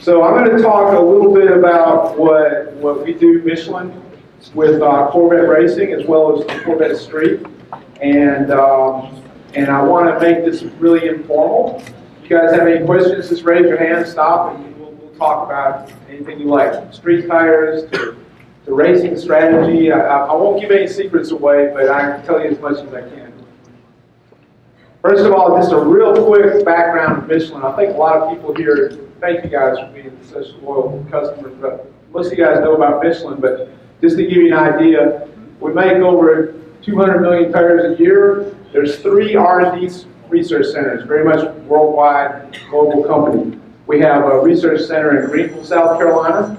So I'm going to talk a little bit about what we do Michelin with Corvette Racing as well as Corvette Street, and I want to make this really informal. If you guys have any questions, just raise your hand, stop, and we'll talk about anything you like. Street tires to racing strategy. I won't give any secrets away, but I can tell you as much as I can. First of all, just a real quick background of Michelin. I think a lot of people here, thank you guys for being such loyal customers, but most of you guys know about Michelin, but just to give you an idea, we make over 200 million tires a year. There's 3 R&D research centers, very much worldwide global company. We have a research center in Greenville, South Carolina.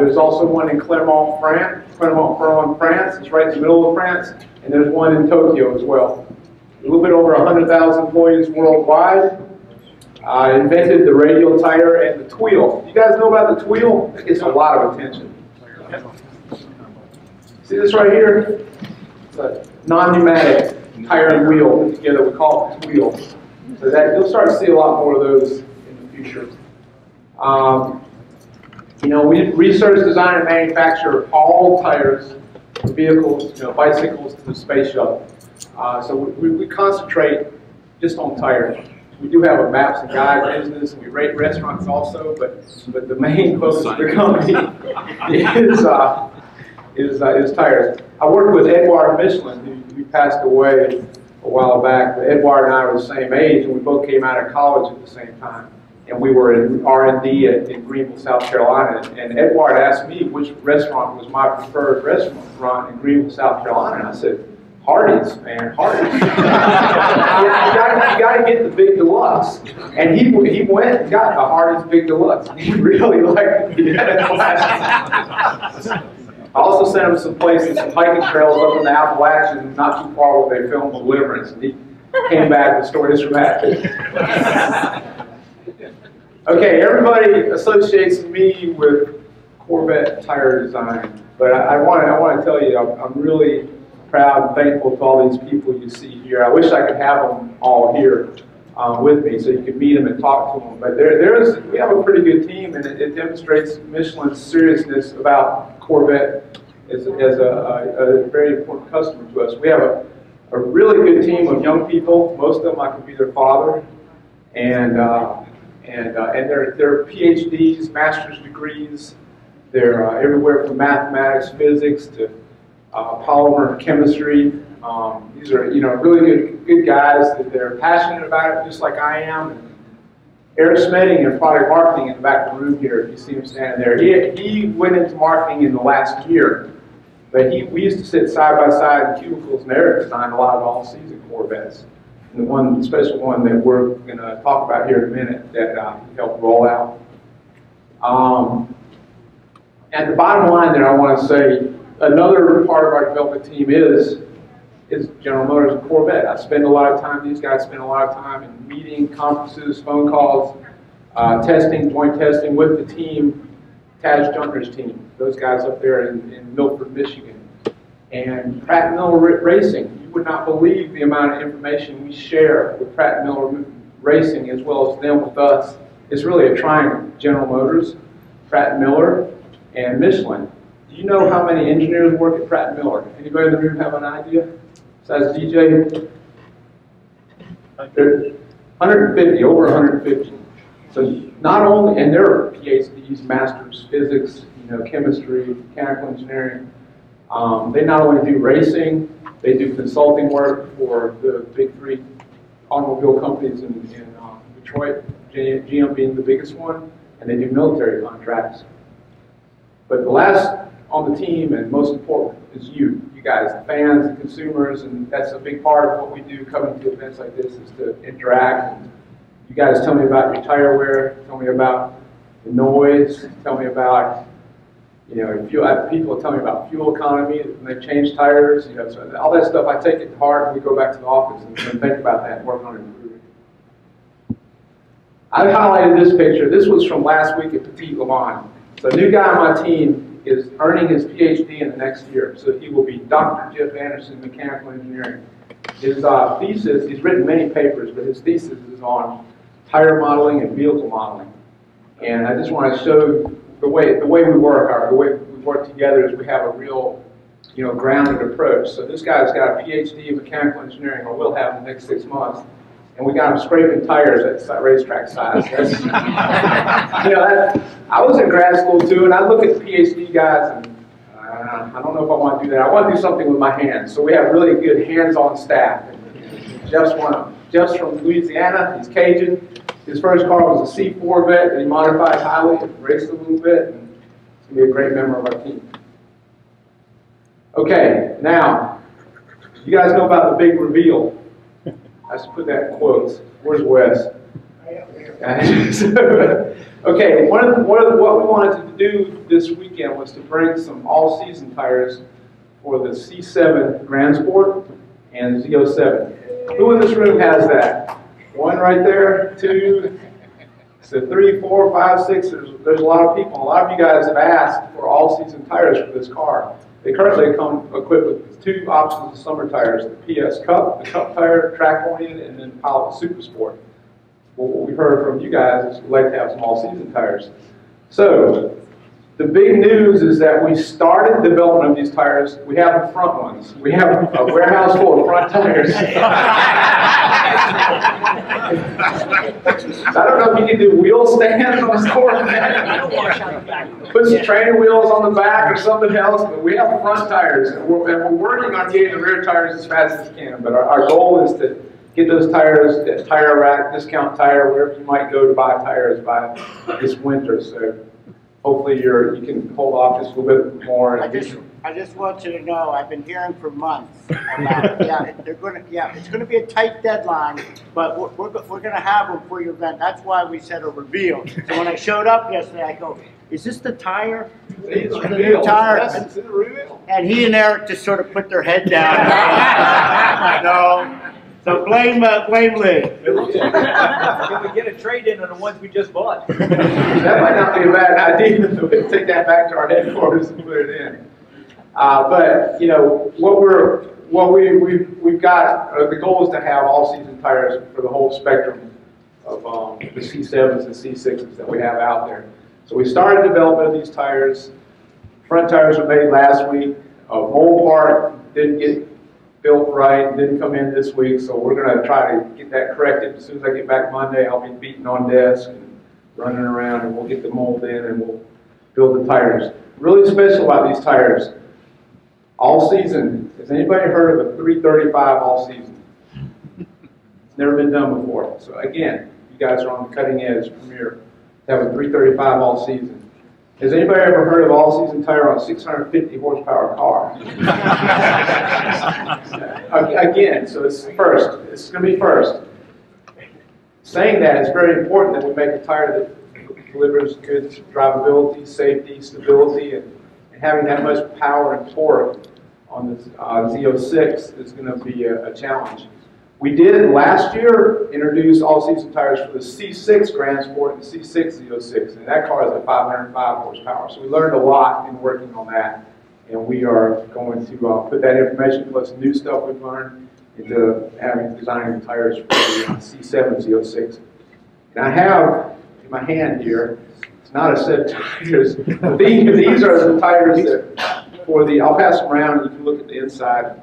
There's also one in Clermont-Ferrand, France. It's right in the middle of France. And there's one in Tokyo as well. A little bit over 100,000 employees worldwide. Invented the radial tire and the tweel. You guys know about the tweel? It gets a lot of attention. See this right here? It's a non-pneumatic tire and wheel put together. We call it tweel. So that you'll start to see a lot more of those in the future. You know, we research, design, and manufacture all tires for vehicles, bicycles to the space shuttle. So we concentrate just on tires. We do have a maps and guide business, and we rate restaurants also, but the main focus of the company is tires. I worked with Edouard Michelin, who passed away a while back. But Edouard and I were the same age, and we both came out of college at the same time. And we were in R&D in Greenville, South Carolina. And Edouard asked me which restaurant was my preferred restaurant in Greenville, South Carolina. And I said, Hardee's, man, Hardee's. You got to get the Big Deluxe. And he went and got the Hardee's Big Deluxe. He really liked it. I also sent him some places, some hiking trails up in the Appalachians, not too far where they filmed Deliverance. And he came back, the story is dramatic. Okay, everybody associates me with Corvette tire design, but I want to tell you, I'm really proud and thankful to all these people you see here. I wish I could have them all here with me so you could meet them and talk to them. But we have a pretty good team, and it demonstrates Michelin's seriousness about Corvette as a very important customer to us. We have a really good team of young people. Most of them I could be their father, and they're PhDs, master's degrees. They're everywhere from mathematics, physics to polymer chemistry. These are really good guys. That they're passionate about it, just like I am. And Eric Smeding and product marketing in the back of the room here. If you see him standing there, he went into marketing in the last year. But we used to sit side by side in cubicles, and Eric designed a lot of all-season Corvettes. And the one special one that we're going to talk about here in a minute that he helped roll out. At the bottom line there, I want to say another part of our development team is General Motors and Corvette. I spend a lot of time, these guys spend a lot of time in meeting, conferences, phone calls, testing, joint testing with the team, Taj Junker's team, those guys up there in Milford, Michigan. And Pratt & Miller Racing, you would not believe the amount of information we share with Pratt & Miller Racing as well as them with us. It's really a triangle, General Motors, Pratt & Miller, and Michelin. Do you know how many engineers work at Pratt & Miller? Anybody in the room have an idea? Besides DJ? There's 150, over 150. So not only, and they're PhDs, masters, physics, chemistry, mechanical engineering. They not only do racing, they do consulting work for the big 3 automobile companies in Detroit, GM being the biggest one, and they do military contracts. But the last on the team, and most important, is you guys, the fans, the consumers, and that's a big part of what we do coming to events like this is to interact. And you guys tell me about your tire wear, tell me about the noise, tell me about, people tell me about fuel economy when they change tires, so all that stuff I take it to heart when we go back to the office and think about that and work on improving. I highlighted this picture. This was from last week at Petit Le Mans. So a new guy on my team is earning his PhD in the next year. So he will be Dr. Jeff Anderson, Mechanical Engineering. His thesis, he's written many papers, but his thesis is on tire modeling and vehicle modeling. And I just want to show the way we work. The way we work together is we have a real, grounded approach. So this guy's got a PhD in mechanical engineering, or will have in the next 6 months, and we got him scraping tires at racetrack size. I was in grad school too, and I look at the PhD guys, and I don't know if I want to do that. I want to do something with my hands. So we have really good hands-on staff. Jeff's from Louisiana. He's Cajun. His first car was a C Corvette that he modified highly and raced a little bit. And he's going to be a great member of our team. Okay, now, you guys know about the big reveal. I should put that in quotes. Where's Wes? Okay, what we wanted to do this weekend was to bring some all-season tires for the C7 Grand Sport and Z07. Who in this room has that? One right there, two, so 3, 4, 5, 6. There's a lot of people. A lot of you guys have asked for all-season tires for this car. They currently come equipped with 2 options of summer tires: the PS Cup, the Cup tire, track-oriented, and then Pilot Super Sport. Well, what we heard from you guys is we'd like to have some all-season tires. So, the big news is that we started development of these tires. We have the front ones. We have a warehouse full of front tires. I don't know if you can do wheel stands on the store. Put some training wheels on the back or something else, but we have front tires. And we're working on getting the rear tires as fast as we can. But our goal is to get those tires at Tire Rack, Discount Tire, wherever you might go to buy tires by this winter. So hopefully you can hold off just a little bit more. I just want you to know, I've been hearing for months about it's going to be a tight deadline, but we're going to have them for your event. That's why we said a reveal. So when I showed up yesterday, I go, is this the tire? It's the new tire? It's a reveal. And he and Eric just sort of put their head down. No. So blame Lee. Can we get a trade-in on the ones we just bought? That might not be a bad idea. We can take that back to our headquarters and put it in. But what we've got, the goal is to have all-season tires for the whole spectrum of the C7s and C6s that we have out there. So we started development of these tires. Front tires were made last week. A mold part didn't get built right, didn't come in this week, so we're going to try to get that corrected. As soon as I get back Monday, I'll be beating on desk and running around, and we'll get the mold in and we'll build the tires. Really special about these tires, all season. Has anybody heard of a 335 all season? It's never been done before. So again, you guys are on the cutting edge, premier, to have a 335 all season. Has anybody ever heard of all-season tire on a 650 horsepower car? Again, so it's first. It's going to be first. Saying that, it's very important that we make a tire that delivers good drivability, safety, stability, and having that much power and torque on the Z06 is going to be a challenge. We did last year introduce all-season tires for the C6 Grand Sport and C6 Z06, and that car is at 505 horsepower. So we learned a lot in working on that, and we are going to put that information plus new stuff we've learned into designing the tires for the C7 Z06. And I have in my hand here, it's not a set of tires, but these are the tires that for the, I'll pass them around and you can look at the inside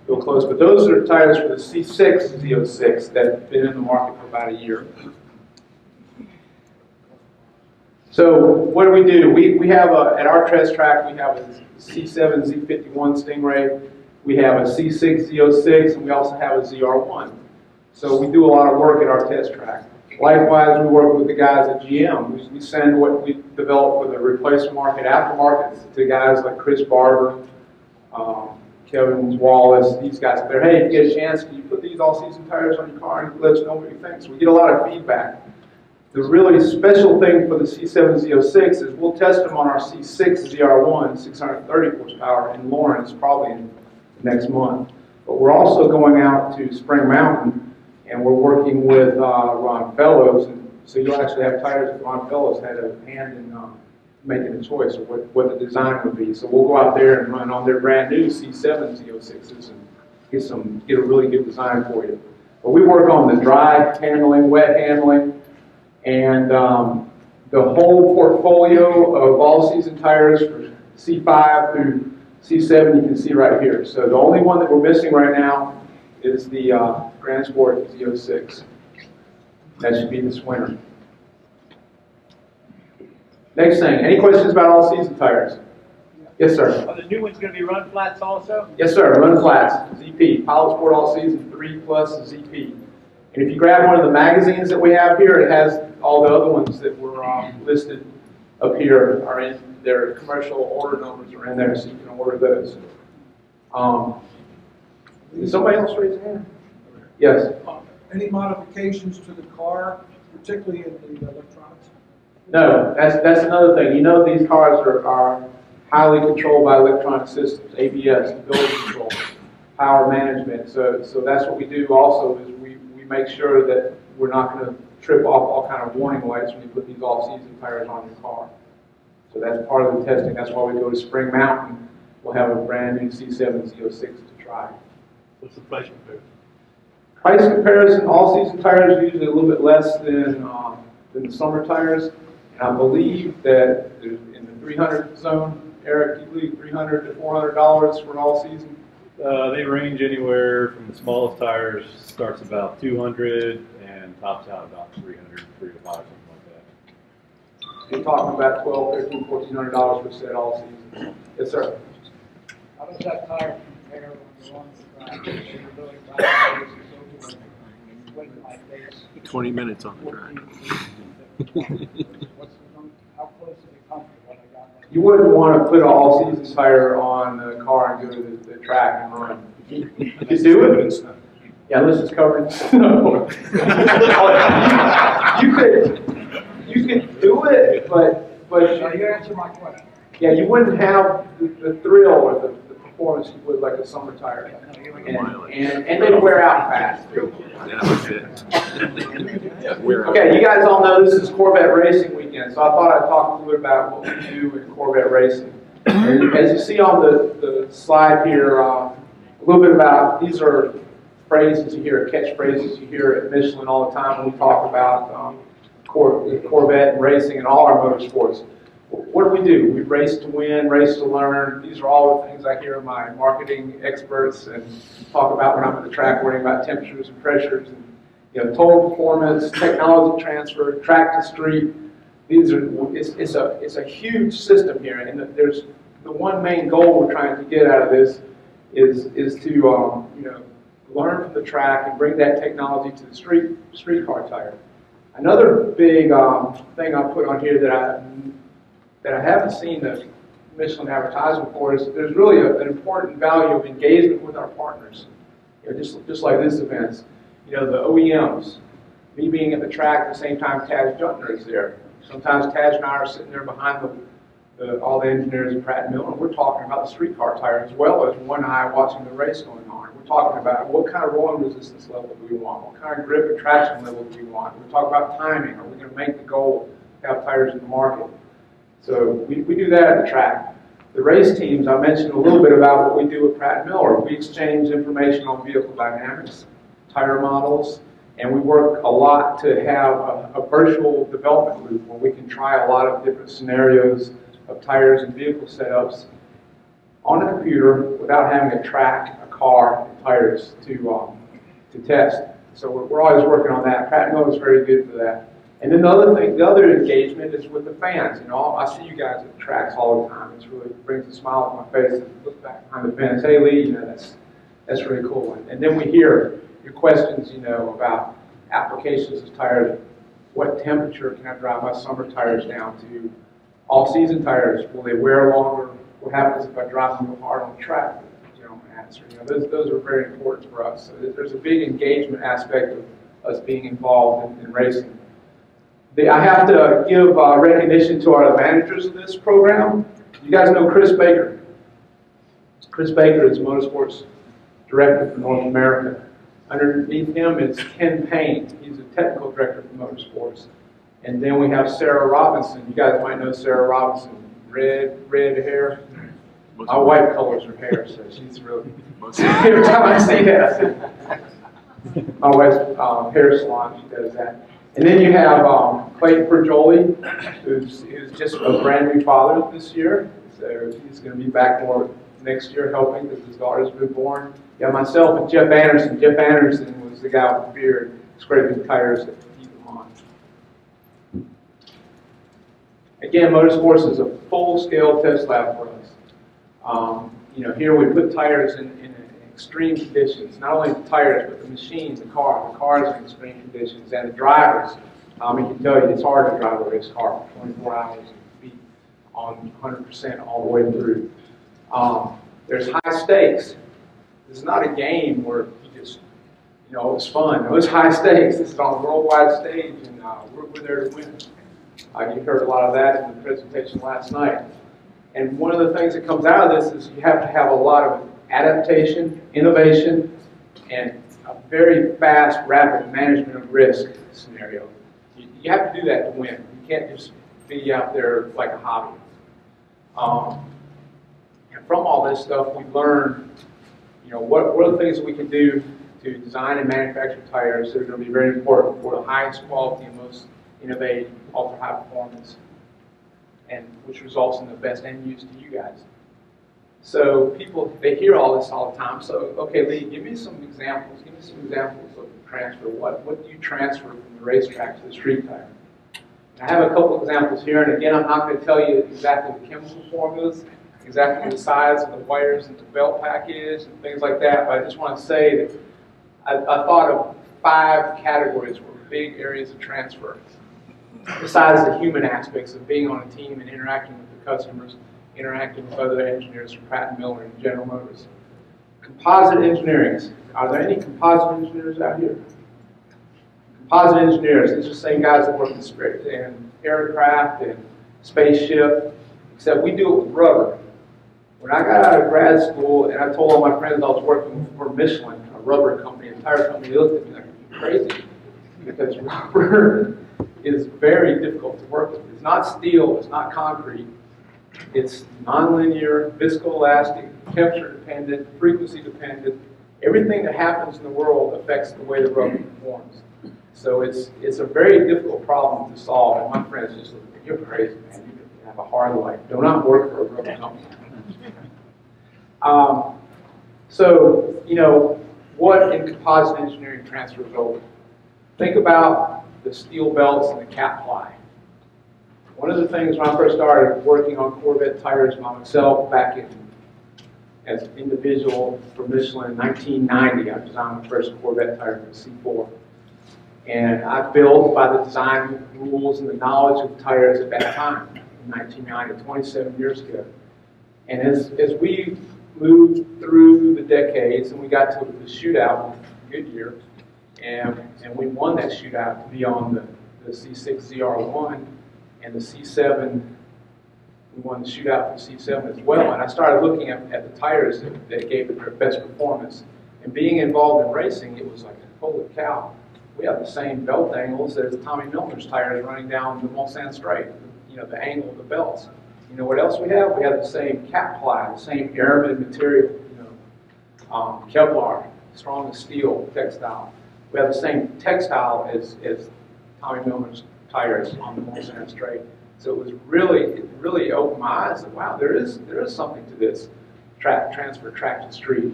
real close, but those are tires for the C6 Z06 that have been in the market for about a year. So what do? We have at our test track, we have a C7 Z51 Stingray, we have a C6 Z06, and we also have a ZR1. So we do a lot of work at our test track. Likewise, we work with the guys at GM. We send what we develop for the replacement market, aftermarket, to guys like Chris Barber, Kevin Wallace, these guys up there. Hey, if you get a chance, can you put these all-season tires on your car and let us know what you think? So we get a lot of feedback. The really special thing for the C7 Z06 is we'll test them on our C6 ZR1, 630 horsepower in Lawrence, probably in next month. But we're also going out to Spring Mountain, and we're working with Ron Fellows. And so you'll actually have tires that Ron Fellows had a hand in making a choice of what the design would be. So we'll go out there and run on their brand new C7 Z06s and get a really good design for you. But we work on the dry handling, wet handling, and the whole portfolio of all-season tires for C5 through C7 you can see right here. So the only one that we're missing right now is the Grand Sport Z06. That should be this winter. Next thing, any questions about all-season tires? Yes, sir. Are the new ones going to be run flats also? Yes, sir. Run flats, ZP, Pilot Sport All-Season 3+ ZP. And if you grab one of the magazines that we have here, it has all the other ones that were listed up here are in their commercial order numbers are in there, so you can order those. Did somebody else raise their hand? Yes. Any modifications to the car, particularly in the electronics? No, that's another thing. You know these cars are highly controlled by electronic systems, ABS, stability control, power management. So that's what we do also is we make sure that we're not going to trip off all kind of warning lights when you put these all-season tires on your car. So that's part of the testing. That's why we go to Spring Mountain. We'll have a brand new C7 Z06 to try. What's the price comparison? Price comparison, all-season tires are usually a little bit less than the summer tires. And I believe that in the 300 zone, Eric, you believe $300 to $400 for an all-season? They range anywhere from the smallest tires starts about 200 and tops out about 300, 3 to 5, something like that. You're talking about $1,200, $1,300, $1,400 for set all season. Yes, sir. How does that tire compare when you're on the track? You're really back and so forth. Like this. 20 minutes on the track. How close to the comfort when I got that? You wouldn't want to put an all-season tire on the car and go to the track and run. You could do it. Yeah, unless it's covered in snow. you could do it, but So you answer my question. yeah, you wouldn't have the thrill or the performance you would like a summer tire. And they wear out fast. Yeah, that's it. Okay, you guys all know this is Corvette Racing Weekend, so I thought I'd talk a little bit about what we do in Corvette Racing. And as you see on the slide here, a little bit about, these are phrases you hear, catchphrases you hear at Michelin all the time when we talk about Corvette and racing and all our motorsports. What do? We race to win, race to learn. These are all the things I hear my marketing experts and talk about when I'm at the track, worrying about temperatures and pressures, and total performance, technology transfer, track to street. These are it's a huge system here, and there's the one main goal we're trying to get out of this is to learn from the track and bring that technology to the street car tire. Another big thing I put on here that I haven't seen the Michelin advertisement for is there's really an important value of engagement with our partners. Just like this event, the OEMs, me being at the track at the same time Taj Juntner is there. Sometimes Taj and I are sitting there behind all the engineers at Pratt & Miller, and we're talking about the street car tire as well as one eye watching the race going on. We're talking about what kind of rolling resistance level do we want, what kind of grip and traction level do we want. We're talking about timing. Are we going to make the goal to have tires in the market? So we do that at the track. The race teams, I mentioned a little bit about what we do at Pratt & Miller. We exchange information on vehicle dynamics, tire models, and we work a lot to have a virtual development loop where we can try a lot of different scenarios of tires and vehicle setups on a computer without having to track a car and tires to test. So we're always working on that. Pratt & Miller is very good for that. And then the other engagement is with the fans. I see you guys at the tracks all the time. It really brings a smile to my face and look back behind the fence. Hey Lee, that's really cool. And then we hear your questions, about applications of tires. What temperature can I drive my summer tires down to? All-season tires, will they wear longer? What happens if I drive them real hard on the track? Answer. Those are very important for us. So there's a big engagement aspect of us being involved in racing. I have to give recognition to our managers of this program. You guys know Chris Baker. Chris Baker is Motorsports Director for North America. Underneath him is Ken Payne. He's a Technical Director for Motorsports. And then we have Sarah Robinson. You guys might know Sarah Robinson. Red hair. My wife colors her hair, so she's really... Every time I see that, I say, my wife's hair salon, she does that. And then you have Clayton Perjoli, who's just a brand new father this year. So he's going to be back more next year helping because his daughter's been born. You have myself and Jeff Anderson. Jeff Anderson was the guy with the beard scraping tires to keep them on. Again, motorsports is a full-scale test lab for us. You know, here we put tires in extreme conditions. Not only the tires, but the machine, the car. The cars are in extreme conditions, and the drivers. I can tell you, it's hard to drive a race car for 24 hours and be on 100% all the way through. There's high stakes. This is not a game where you just, you know, it's fun. No, it's high stakes. This is on a worldwide stage, and we're there to win. You heard a lot of that in the presentation last night. And one of the things that comes out of this is you have to have a lot of adaptation, innovation, and a very fast, rapid management of risk scenario. You have to do that to win. You can't just be out there like a hobby. And from all this stuff, we learn, you know, what are the things that we can do to design and manufacture tires that are going to be very important for the highest quality and most innovative, ultra-high performance, and which results in the best end use to you guys. So people, they hear all this all the time. So, okay, Lee, give me some examples. Give me some examples of transfer. What do you transfer from the racetrack to the street tire? And I have a couple examples here, and again, I'm not going to tell you exactly the chemical formulas, exactly the size of the wires and the belt package and things like that, but I just want to say that I thought of 5 categories were big areas of transfer. Besides the human aspects of being on a team and interacting with the customers, interacting with other engineers from Pratt & Miller and General Motors. Composite engineering. Are there any composite engineers out here? Composite engineers, these are the same guys that work in aircraft and spaceship, except we do it with rubber. When I got out of grad school and I told all my friends I was working for Michelin, a rubber company, a tire company, they looked at me like, "Are you crazy?" Because rubber is very difficult to work with. It's not steel, it's not concrete. It's nonlinear, viscoelastic, temperature dependent, frequency dependent. Everything that happens in the world affects the way the rubber performs. So it's a very difficult problem to solve. And my friends just look at me, "You're crazy, man. You have a hard life. Do not work for a rubber company." So, you know, what in composite engineering transfers over? Think about the steel belts and the cap ply. One of the things when I first started working on Corvette tires by myself back as an individual for Michelin in 1990, I designed my first Corvette tire for the C4. And I built by the design rules and the knowledge of tires at that time in 1990, 27 years ago. And as we moved through the decades and we got to the shootout with Goodyear, and we won that shootout to be on the C6 ZR1 and the C7. We won the shootout for the C7 as well. And I started looking at the tires that gave it their best performance. And being involved in racing, it was like, holy cow, we have the same belt angles as Tommy Milner's tires running down the Mulsanne Straight. You know, the angle of the belts. You know what else we have? We have the same cap ply, the same aramid material, you know, Kevlar, strong as steel textile. We have the same textile as Tommy Milner's tires on the Mulsanne Straight. So it really opened my eyes that, wow, there is something to this transfer track to street.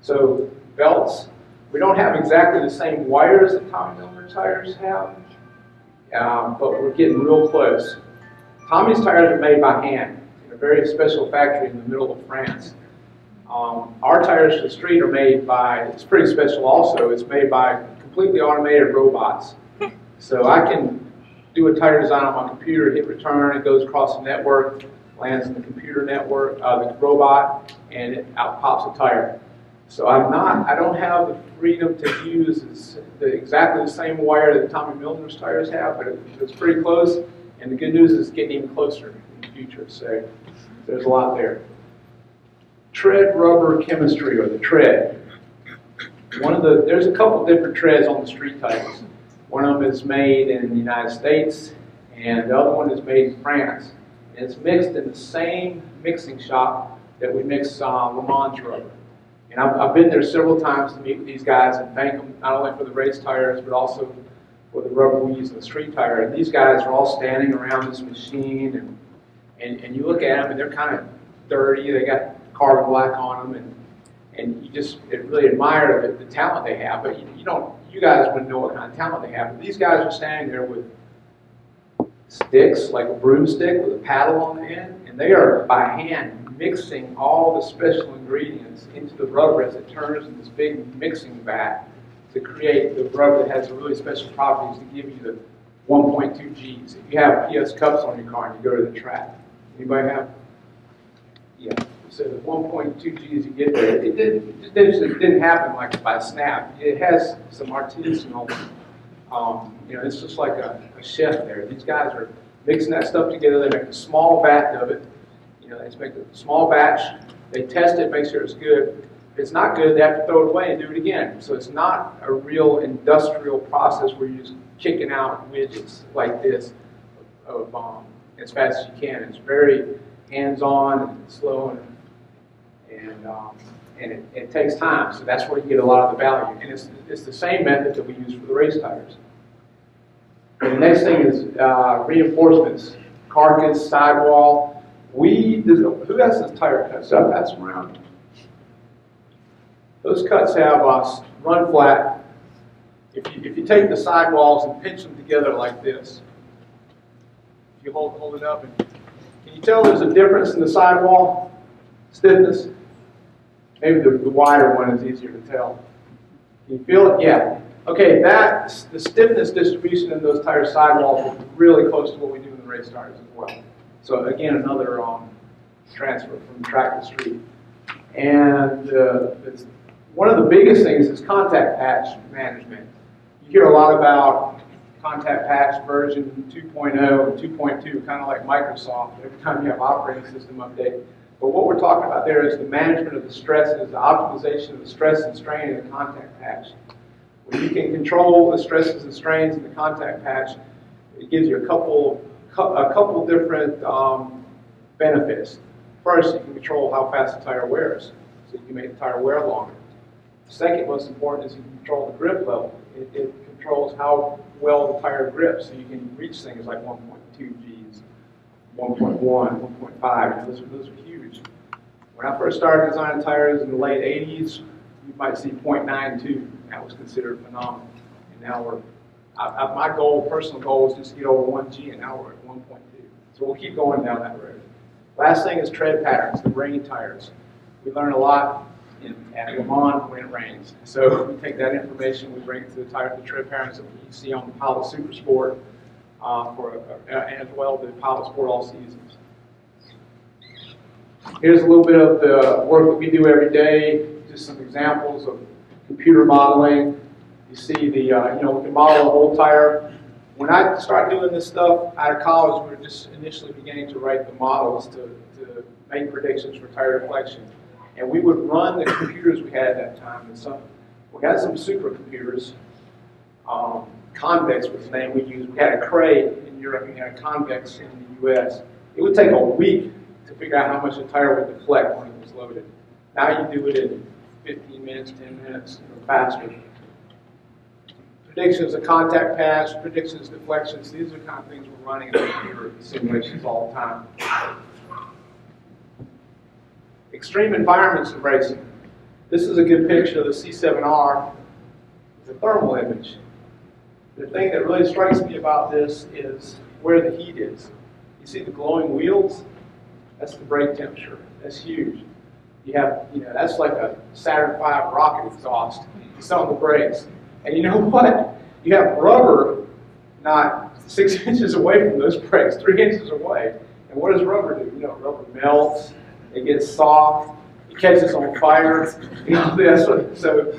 So belts, we don't have exactly the same wires that Tommy Milner tires have, but we're getting real close. Tommy's tires are made by hand in a very special factory in the middle of France. Our tires for the street are made by, it's pretty special also, it's made by completely automated robots. So I can do a tire design on my computer, hit return, it goes across the network, lands in the computer network, the robot, and it out pops a tire. So I don't have the freedom to use exactly the same wire that Tommy Milner's tires have, but it's pretty close. And the good news is it's getting even closer in the future. So there's a lot there. Tread rubber chemistry, or the tread. There's a couple different treads on the street tires. One of them is made in the United States, and the other one is made in France. And it's mixed in the same mixing shop that we mix Le Mans rubber. And I've been there several times to meet with these guys and thank them not only for the race tires, but also for the rubber we use in the street tire. And these guys are all standing around this machine, and you look at them, and they're kind of dirty. They got carbon black on them, and you just really admire the talent they have. But you guys wouldn't know what kind of talent they have. But these guys are standing there with sticks, like a broomstick with a paddle on the end, and they are by hand mixing all the special ingredients into the rubber as it turns in this big mixing vat to create the rubber that has really special properties to give you the 1.2 Gs. If you have PS cups on your car and you go to the track, anybody have? Yeah. So the 1.2 Gs you get there, it didn't happen like by snap. It has some artisanal, it's just like a chef there. These guys are mixing that stuff together. They make a small vat of it. They just make a small batch. They test it, make sure it's good. If it's not good, they have to throw it away and do it again. So it's not a real industrial process where you're just kicking out widgets like this as fast as you can. It's very hands-on and slow, and it takes time. So that's where you get a lot of the value. And it's the same method that we use for the race tires. And the next thing is reinforcements, carcass, sidewall. Who has this tire cut? So that's around. Those cuts have run flat. If you take the sidewalls and pinch them together like this, if you hold it up, and can you tell there's a difference in the sidewall stiffness? Maybe the wider one is easier to tell. Can you feel it? Yeah. Okay, the stiffness distribution in those tire sidewalls is really close to what we do in the race tires as well. So again, another transfer from track to street. And one of the biggest things is contact patch management. You hear a lot about contact patch version 2.0 and 2.2, kind of like Microsoft, every time you have operating system update. But what we're talking about there is the management of the stresses, the optimization of the stress and strain in the contact patch. When you can control the stresses and strains in the contact patch, it gives you a couple different benefits. First, you can control how fast the tire wears, so you can make the tire wear longer. The second most important is you can control the grip level. It controls how well the tire grips, so you can reach things like 1.2 Gs, 1.1, 1.5. Those are huge. When I first started designing tires in the late 80s, you might see 0.92. That was considered phenomenal. And now my personal goal was just to get over 1 G, and now we're at 1.2. So we'll keep going down that road. Last thing is tread patterns, the rain tires. We learn a lot at Le Mans when it rains. So we take that information, we bring it to the tread patterns that you see on the Pilot Super Sport, as well the Pilot Sport All Seasons. Here's a little bit of the work that we do every day, just some examples of computer modeling. You see we can model a whole tire. When I started doing this stuff out of college, we were just initially beginning to write the models to make predictions for tire deflection. And we would run the computers we had at that time. And we had some supercomputers. Convex was the name we used. We had a Cray in Europe, we had a Convex in the US. It would take a week to figure out how much a tire would deflect when it was loaded. Now you do it in 15 minutes, 10 minutes, faster. Predictions of contact patch, predictions of deflections, these are the kind of things we're running in the computer simulations all the time. Extreme environments of racing. This is a good picture of the C7R. It's a thermal image. The thing that really strikes me about this is where the heat is. You see the glowing wheels? That's the brake temperature. That's huge. You have, that's like a Saturn V rocket exhaust. It's on the brakes. And you know what? You have rubber not 6 inches away from those brakes, 3 inches away. And what does rubber do? Rubber melts, it gets soft, it catches on fire. So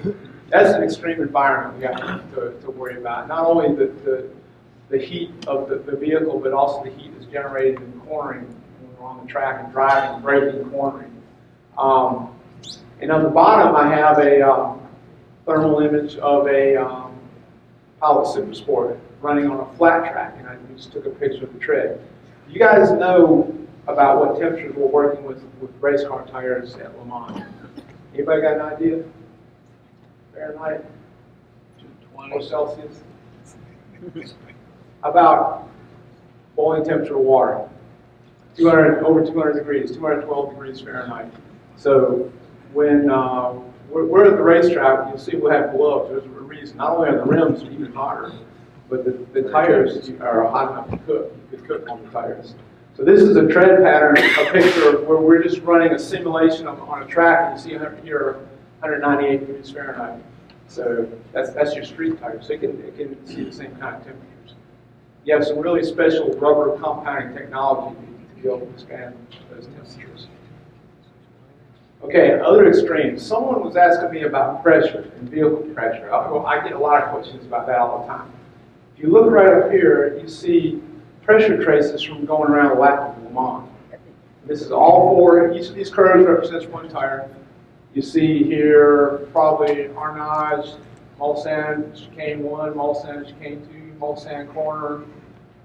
that's an extreme environment we have to worry about. Not only the heat of the vehicle, but also the heat that's generated in cornering when we're on the track and driving, braking, cornering. And on the bottom, I have a thermal image of a Pilot Super Sport running on a flat track, and I just took a picture of the tread. You guys know about what temperatures we're working with race car tires at Le Mans. Anybody got an idea? Fahrenheit? 220 or Celsius? How about boiling temperature of water? 200, over 200 degrees, 212 degrees Fahrenheit. So when we're at the racetrack, you'll see we'll have gloves. There's a reason. Not only are the rims even hotter, but the tires are hot enough to cook. You could cook on the tires. So this is a tread pattern, a picture where we're just running a simulation on a track, and you see here 198 degrees Fahrenheit. So that's your street tire. So it can see the same kind of temperatures. You have some really special rubber compounding technology to be able to withstand those temperatures. Okay, other extremes. Someone was asking me about pressure and vehicle pressure. Well, I get a lot of questions about that all the time. If you look right up here, you see pressure traces from going around a lap of Le Mans. This is all four. Each of these curves represents one tire. You see here probably Arnage, Mulsanne, chicane 1, Mulsanne, chicane 2, Mulsanne corner,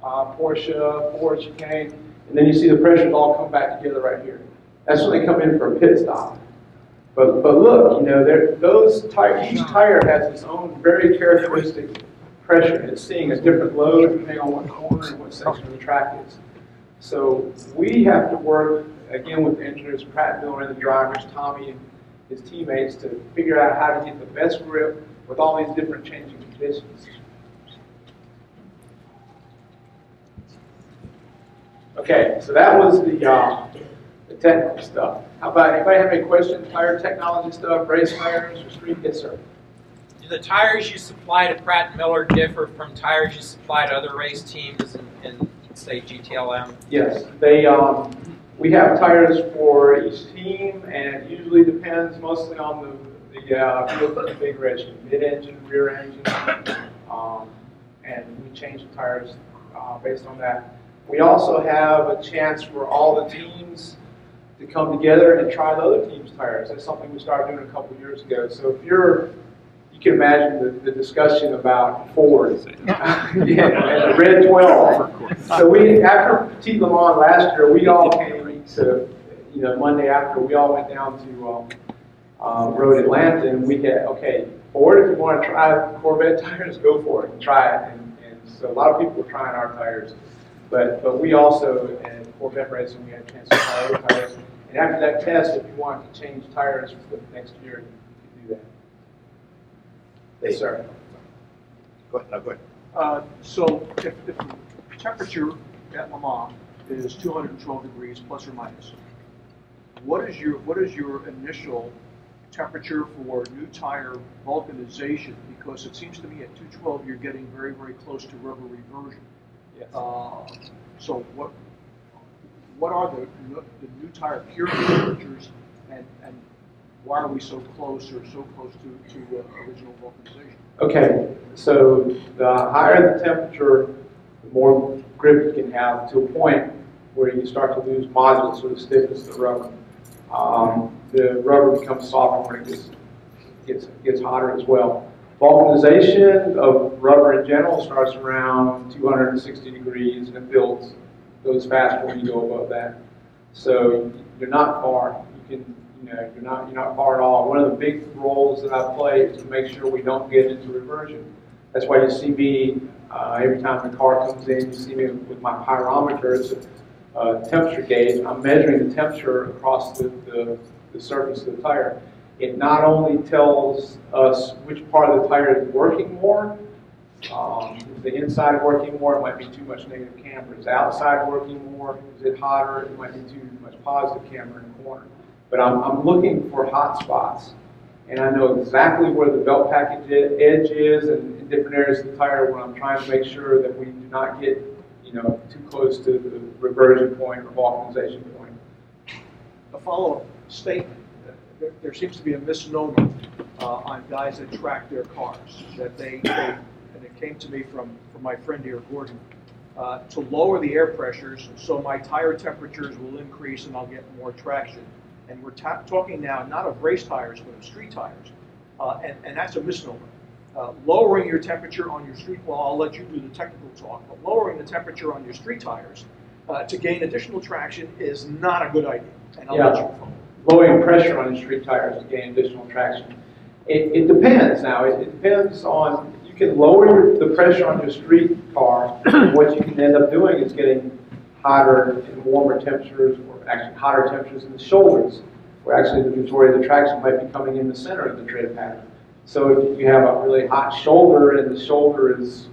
Porsche, Ford chicane, and then you see the pressures all come back together right here. That's when they come in for a pit stop. But look, you know, each tire has its own very characteristic pressure, and it's seeing a different load depending on what corner and what section of the track is. So we have to work, again, with engineers, Pratt Miller and the drivers, Tommy and his teammates, to figure out how to get the best grip with all these different changing conditions. Okay, so that was the technical stuff. How about, anybody have any questions? Tire technology stuff, race tires, or street? Yes, sir. Do the tires you supply to Pratt & Miller differ from tires you supply to other race teams in say, GTLM? Yes, we have tires for each team, and it usually depends mostly on the vehicle configuration, mid-engine, rear engine, and we change the tires based on that. We also have a chance for all the teams to come together and try the other team's tires. That's something we started doing a couple of years ago. So if you can imagine the discussion about Ford yeah, and the Red 12. So after Petit Le Mans last year, we all came to, Monday after, we all went down to Road Atlanta, and we had, okay, Ford, if you want to try Corvette tires, go for it and try it. And so a lot of people were trying our tires. But we also, at Corvette Racing, we had a chance to try other tires. And after that test, if you wanted to change tires for the next year, you could do that. Yes, sir. Go ahead. No, go ahead. So if the temperature at Le Mans is 212 degrees plus or minus, what is your initial temperature for new tire vulcanization? Because it seems to me at 212 you're getting very, very close to rubber reversion. Yes. So what are the new tire purity temperatures, and why are we so close to original vulcanization? Okay, so the higher the temperature, the more grip you can have, to a point where you start to lose modulus, or the stiffness of the rubber. The rubber becomes softer when it gets hotter as well. Vulcanization of rubber in general starts around 260 degrees, and it goes faster when you go above that. So you're not far. You're not far at all. One of the big roles that I play is to make sure we don't get into reversion. That's why you see me every time the car comes in. You see me with my pyrometer. It's a temperature gauge. I'm measuring the temperature across the surface of the tire. It not only tells us which part of the tire is working more, is the inside working more, it might be too much negative camber. Is the outside working more? Is it hotter? It might be too much positive camber in the corner. But I'm looking for hot spots, and I know exactly where the belt package edge is and in different areas of the tire where I'm trying to make sure that we do not get too close to the reversion point or vulcanization point. A follow-up statement. There seems to be a misnomer on guys that track their cars, that they and it came to me from my friend here, Gordon, to lower the air pressures so my tire temperatures will increase and I'll get more traction. And we're talking now not of race tires, but of street tires. And that's a misnomer. Lowering your temperature on your street, well, I'll let you do the technical talk, but lowering the temperature on your street tires to gain additional traction is not a good idea. And I'll let you follow. Lowering pressure on the street tires to gain additional traction. It depends now. It depends on, you can lower the pressure on your street car. What you can end up doing is getting hotter and warmer temperatures, or actually hotter temperatures in the shoulders, where actually the majority of the traction might be coming in the center of the tread pattern. So if you have a really hot shoulder and the shoulder is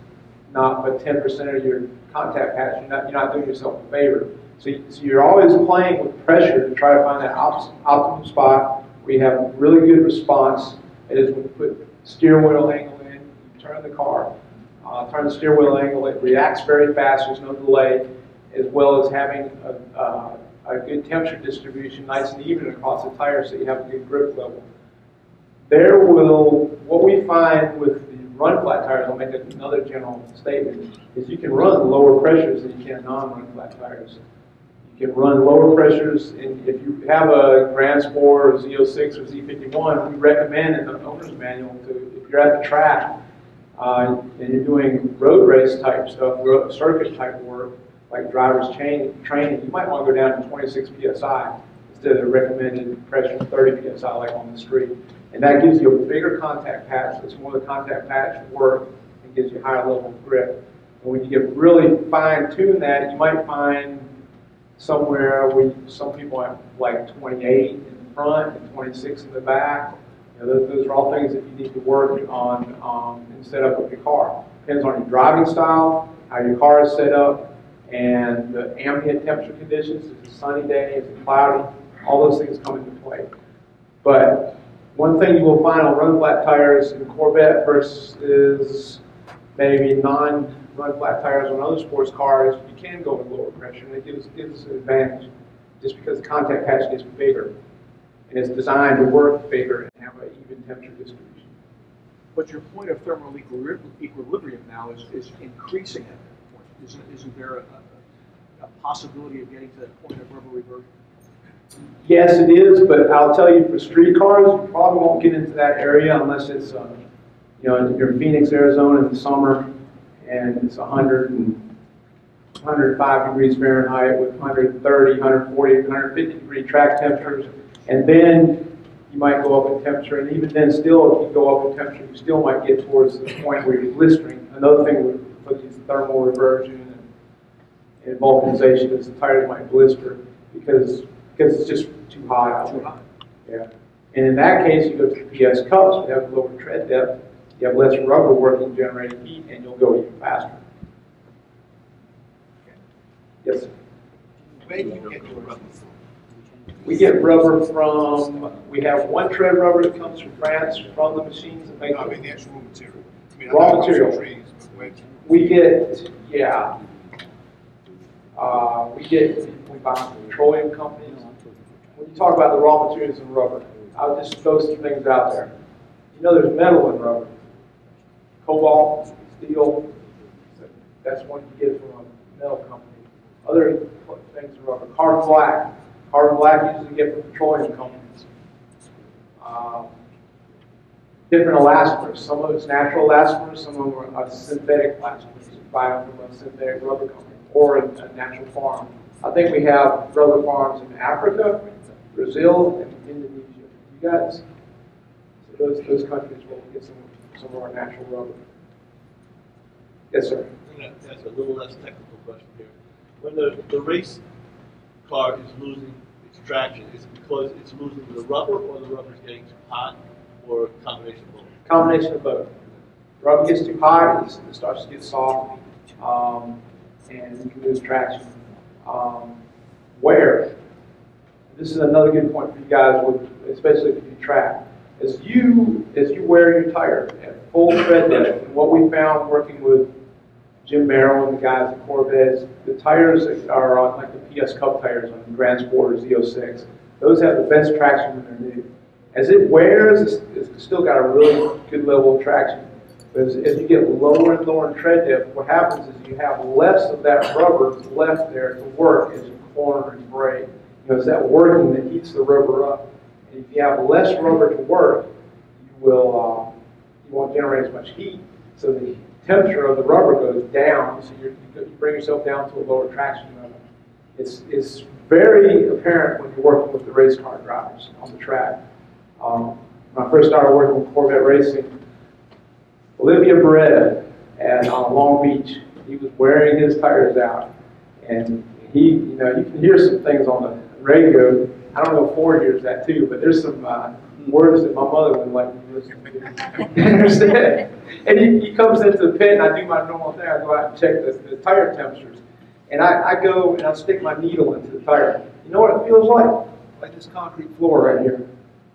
not but 10% of your contact patch, you're not doing yourself a favor. So you're always playing with pressure to try to find that optimum spot where you have really good response. It is when you put steering wheel angle in, you turn the car, turn the steering wheel angle, it reacts very fast, there's no delay, as well as having a good temperature distribution, nice and even across the tires, so you have a good grip level. What we find with the run flat tires, I'll make another general statement, is you can run lower pressures than you can non-run flat tires. You can run lower pressures, and if you have a Grand Sport or Z06 or Z51, we recommend in the owner's manual to, if you're at the track and you're doing road race type stuff, circuit type work, like driver's training, you might want to go down to 26 psi instead of the recommended pressure of 30 psi like on the street. And that gives you a bigger contact patch. It's more of the contact patch work and gives you higher level of grip. And when you get really fine-tune that, you might find somewhere where some people have like 28 in the front and 26 in the back. You know, those are all things that you need to work on and set up with your car. Depends on your driving style, how your car is set up, and the ambient temperature conditions. Is it a sunny day? Is it cloudy? All those things come into play. But one thing you will find on run flat tires in Corvette versus maybe non-run flat tires on other sports cars, you can go with lower pressure, and it gives us an advantage just because the contact patch gets bigger. And it's designed to work bigger and have an even temperature distribution. But your point of thermal equilibrium now is increasing at that point. Isn't there a possibility of getting to that point of rubber reversion? Yes, it is, but I'll tell you, for street cars, you probably won't get into that area unless it's, you know, you're in Phoenix, Arizona in the summer, and it's 105 degrees Fahrenheit with 130, 140, 150 degree track temperatures, and then you might go up in temperature, and even then still, if you go up in temperature, you still might get towards the point where you're blistering. Another thing with these thermal reversion and vulcanization is the tires might blister because it's just too hot out there. Yeah. And in that case, you go to PS cups, you have lower tread depth, you have less rubber working, generating heat, and you'll go even faster. Yes, sir. Where do you get your rubber? We get rubber from, we have one tread rubber that comes from France, from the machines that make No, I mean the actual raw material. I mean, raw material. Trees, but where do you... We get, yeah. We buy from petroleum companies. When you talk about the raw materials in rubber, I'll just throw some things out there. You know there's metal in rubber. Cobalt, steel, that's one you get from a metal company. Other things in rubber, carbon black. Carbon black usually get from petroleum companies. Different elastomers. Some of it's natural elastomers, some of them are synthetic elastomers. You buy them from a synthetic rubber company or a natural farm. I think we have rubber farms in Africa, Brazil, and Indonesia. You guys? So those countries where we get some of our natural rubber. Yes, sir. That's a little less technical question here. When the race car is losing its traction, is it because it's losing the rubber, or the rubber is getting too hot, or a combination of both? Combination of both. The rubber gets too hot, it starts to get soft, and you can lose traction. Wear. This is another good point for you guys, especially if you track. As you wear your tire at full tread depth, and what we found working with Jim Merrill and the guys at Corvettes, the tires are on like the PS Cup tires on the Grand Sport or Z06. Those have the best traction when they're new. As it wears, it's still got a really good level of traction. But as you get lower and lower in tread depth, what happens is you have less of that rubber left there to work as you corner and brake. You know, it's that working that heats the rubber up. And if you have less rubber to work, you won't generate as much heat. So the temperature of the rubber goes down, so you bring yourself down to a lower traction level. It's very apparent when you're working with the race car drivers on the track. When I first started working with Corvette Racing, Olivia Beretta at Long Beach. He was wearing his tires out, and you can hear some things on the radio. I don't know if Ford hears that too, but there's some words that my mother wouldn't like me to listen to. And he comes into the pit, and I do my normal thing. I go out and check the tire temperatures, and I go and I stick my needle into the tire. You know what it feels like? Like this concrete floor right here.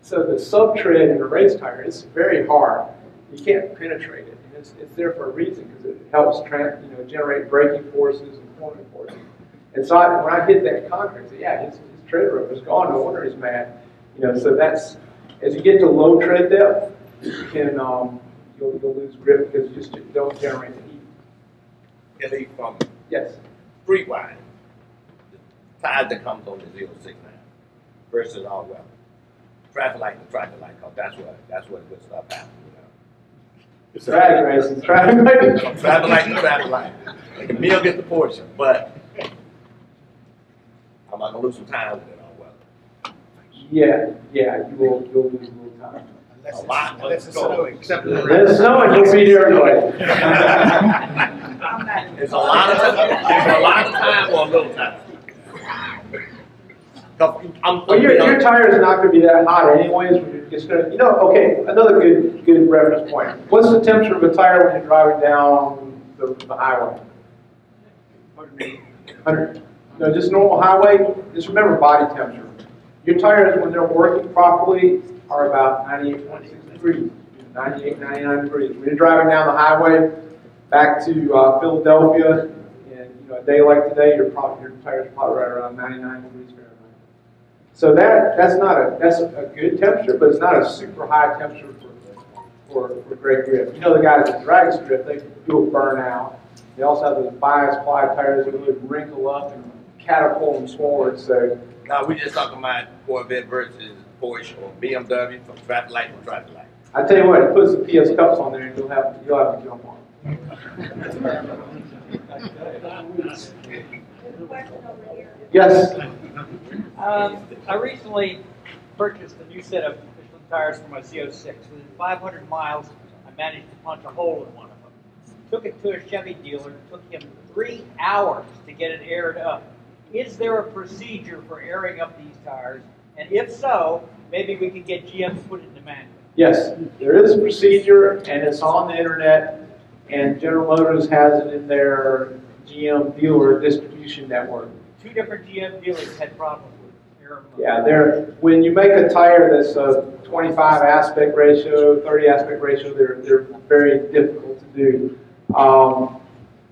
So the sub-tread in a race tire is very hard. You can't penetrate it. And it's there for a reason, because it helps generate braking forces and forming forces. And so when I hit that concrete, I said, yeah, his tread rubber is gone. No wonder he's mad. So that's, as you get to low tread depth, you can you'll lose grip because you just don't generate the heat. Kelly, from Yes. street wide, the tires that comes on the 06 now versus all weather. Traffic light to traffic light, cause that's what good stuff happens. It's drag racing. Traffic light. From traffic light to traffic light. Like the meal gets the portion, but I'm not gonna lose some time with it all weather. Yeah, you'll lose a little time. Unless it's snowing. Except It's snowing, you'll be there anyway. It's a lot of time or a little time. Well, your tire is not going to be that hot anyways. When you're just going to, okay, another good reference point. What's the temperature of a tire when you're driving down the highway? 100. Just normal highway, just remember body temperature. Your tires, when they're working properly, are about 98.6 degrees, 98, 99 degrees. When you're driving down the highway back to Philadelphia, and a day like today, your tires are probably right around 99 degrees Fahrenheit. So that's a good temperature, but it's not a super high temperature for great grip. The guys that drag strip, they do a burnout. They also have those bias ply tires that really wrinkle up and catapult them forward. So now we just talking about Corvette versus Porsche or BMW from traffic light to traffic light. I tell you what, put some PS cups on there, and you'll have to jump on. Yes. I recently purchased a new set of Michelin tires for my Z06. Within 500 miles, I managed to punch a hole in one of them. Took it to a Chevy dealer. It took him 3 hours to get it aired up. Is there a procedure for airing up these tires? And if so, maybe we could get GM to put it in the manual. Yes, there is a procedure, and it's on the internet, and General Motors has it in their GM dealer distribution network. 2 different GM dealers had problems with air. Yeah, when you make a tire that's a 25 aspect ratio, 30 aspect ratio, they're very difficult to do.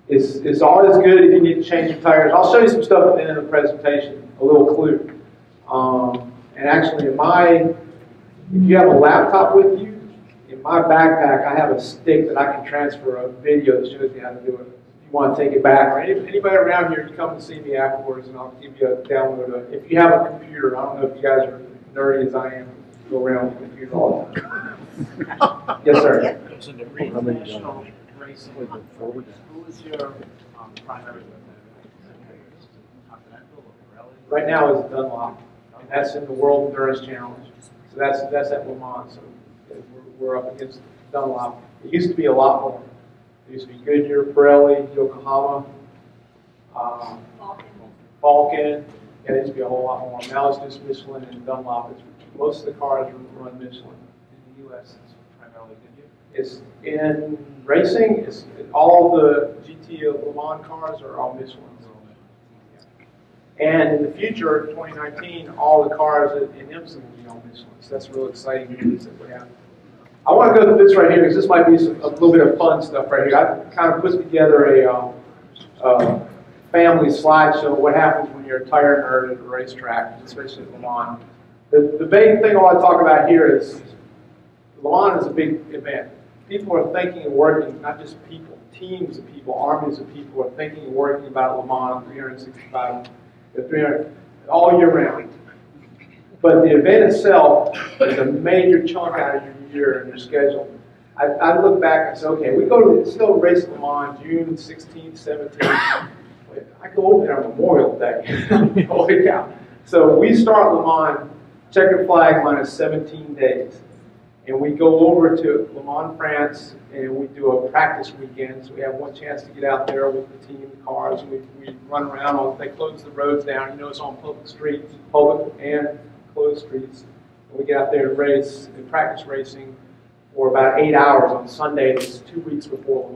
It's always good if you need to change your tires. I'll show you some stuff at the end of the presentation, a little clue. And actually, if you have a laptop with you, in my backpack, I have a stick that I can transfer a video that shows you how to do it. If you want to take it back, or anybody around here, you come and see me afterwards, and I'll give you a download. If you have a computer, I don't know if you guys are nerdy as I am, go around with computers all the time. Yes, sir. So the international racing, who is your primary Continental or Pirelli? Right now is Dunlop, and that's in the World Endurance Challenge. So that's at Le Mans. So we're up against Dunlop. It used to be a lot more. It used to be Goodyear, Pirelli, Yokohama, Falcon. Yeah, it used to be a whole lot more. Now it's just Michelin and Dunlop. Most of the cars run Michelin. In the U.S., it's primarily Goodyear. It's in racing. All the GT Le Mans cars are all Michelin. And in the future, 2019, all the cars in IMSA will be on Michelin. So that's real exciting news that we have. I want to go through this right here because this might be a little bit of fun stuff right here. I kind of put together a family slideshow of what happens when you're a tire nerd at a racetrack, especially at Le Mans. The main thing I want to talk about here is Le Mans is a big event. People are thinking and working, not just people, teams of people, armies of people are thinking and working about Le Mans 365, 300, all year round. But the event itself is a major chunk out of your year and your schedule. I look back and say, okay, we still race Le Mans June 16th, 17th. I go over there on Memorial Day. Holy cow. So we start Le Mans, checkered flag minus 17 days. And we go over to Le Mans, France, and we do a practice weekend. So we have one chance to get out there with the team, the cars, and we run around on, they close the roads down. You know, it's on public streets, public and closed streets. And we get out there and race and practice racing for about 8 hours on Sundays, 2 weeks before Le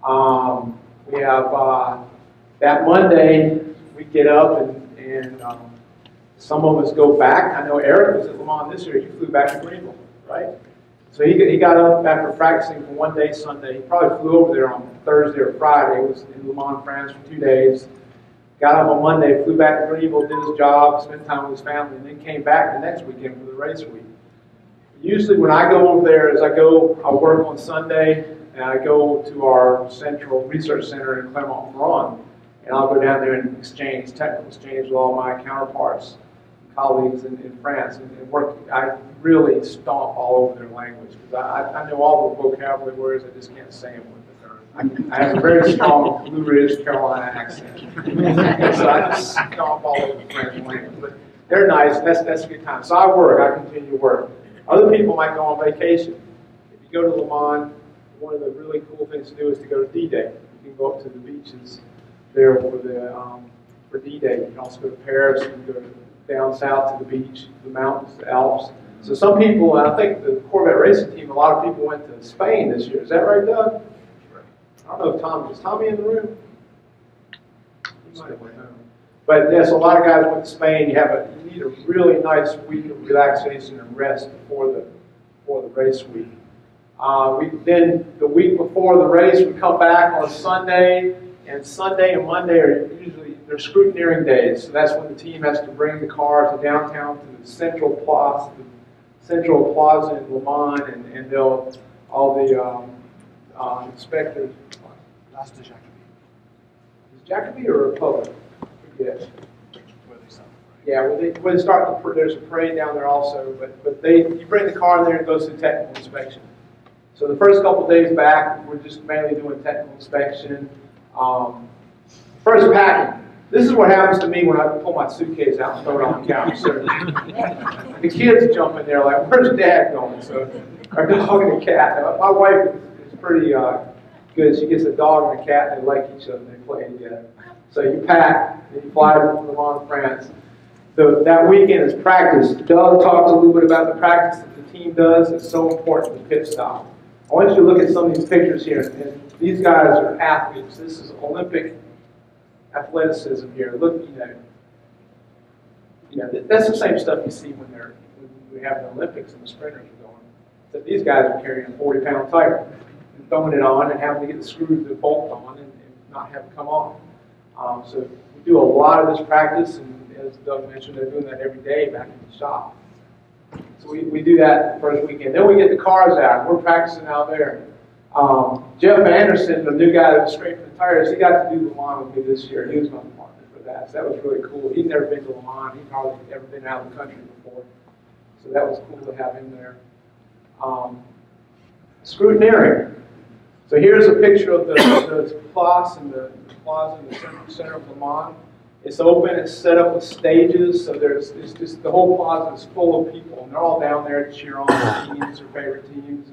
Mans. We have that Monday, we get up and some of us go back. I know Eric was at Le Mans this year. He flew back to Greenville, right? So he got up after practicing for one day Sunday. He probably flew over there on Thursday or Friday. He was in Le Mans, France for 2 days. Got up on Monday, flew back to Greenville, did his job, spent time with his family, and then came back the next weekend for the race week. Usually when I go over there, I work on Sunday, and I go to our central research center in Clermont-Ferrand, and I'll go down there and technical exchange with all my counterparts, colleagues in France, and work. I really stomp all over their language, because I know all the vocabulary words, I just can't say them with it. I have a very strong Blue Ridge Carolina accent, so I just stomp all over the French language. But they're nice, that's a good time. So I continue to work. Other people might go on vacation. If you go to Le Mans, one of the really cool things to do is to go to D-Day. You can go up to the beaches there for D-Day. You can also go to Paris, you can go down south to the beach, the mountains, the Alps. So some people, I think the Corvette Racing Team, a lot of people went to Spain this year. Is that right, Doug? I don't know if Tommy, is Tommy in the room? He might have went home. But yes, a lot of guys went to Spain. You need a really nice week of relaxation and rest before the race week. Then the week before the race, we come back on Sunday, and Sunday and Monday are usually they're scrutineering days. So that's when the team has to bring the car to downtown to the Central Plaza in Le Mans, and they'll all the inspectors. That's the Jacobi. Is Jacobi or Republic? Yes. Yeah, well, they start there's a parade down there also, but you bring the car in there and it goes to technical inspection. So the first couple of days back, we're just mainly doing technical inspection. First packing. This is what happens to me when I pull my suitcase out and throw it on the couch. So the kids jump in there like, "Where's Dad going?" So our dog and a cat. Now, my wife is pretty good. She gets a dog and a cat, and they like each other, and they play together. So you pack, and you fly to Le Mans, France. So that weekend is practice. Doug talked a little bit about the practice that the team does. It's so important, the pit stop. I want you to look at some of these pictures here. And these guys are athletes. This is Olympic athleticism here. Look, that's the same stuff you see when we have the Olympics and the sprinters are going. So these guys are carrying a 40-pound tire and throwing it on and having to get the screws that bolt on and not have it come off. So we do a lot of this practice, and as Doug mentioned, they're doing that every day back in the shop. So we do that the first weekend. Then we get the cars out. We're practicing out there. Jeff Anderson, the new guy that was scraping the tires, he got to do Le Mans with me this year. He was my partner for that. So that was really cool. He'd never been to Le Mans. He'd probably never been out of the country before. So that was cool to have him there. Scrutineering. So here's a picture of the plaza in the center of Le Mans. It's open, it's set up with stages, so it's just the whole plaza is full of people, and they're all down there to cheer on their teams, their favorite teams,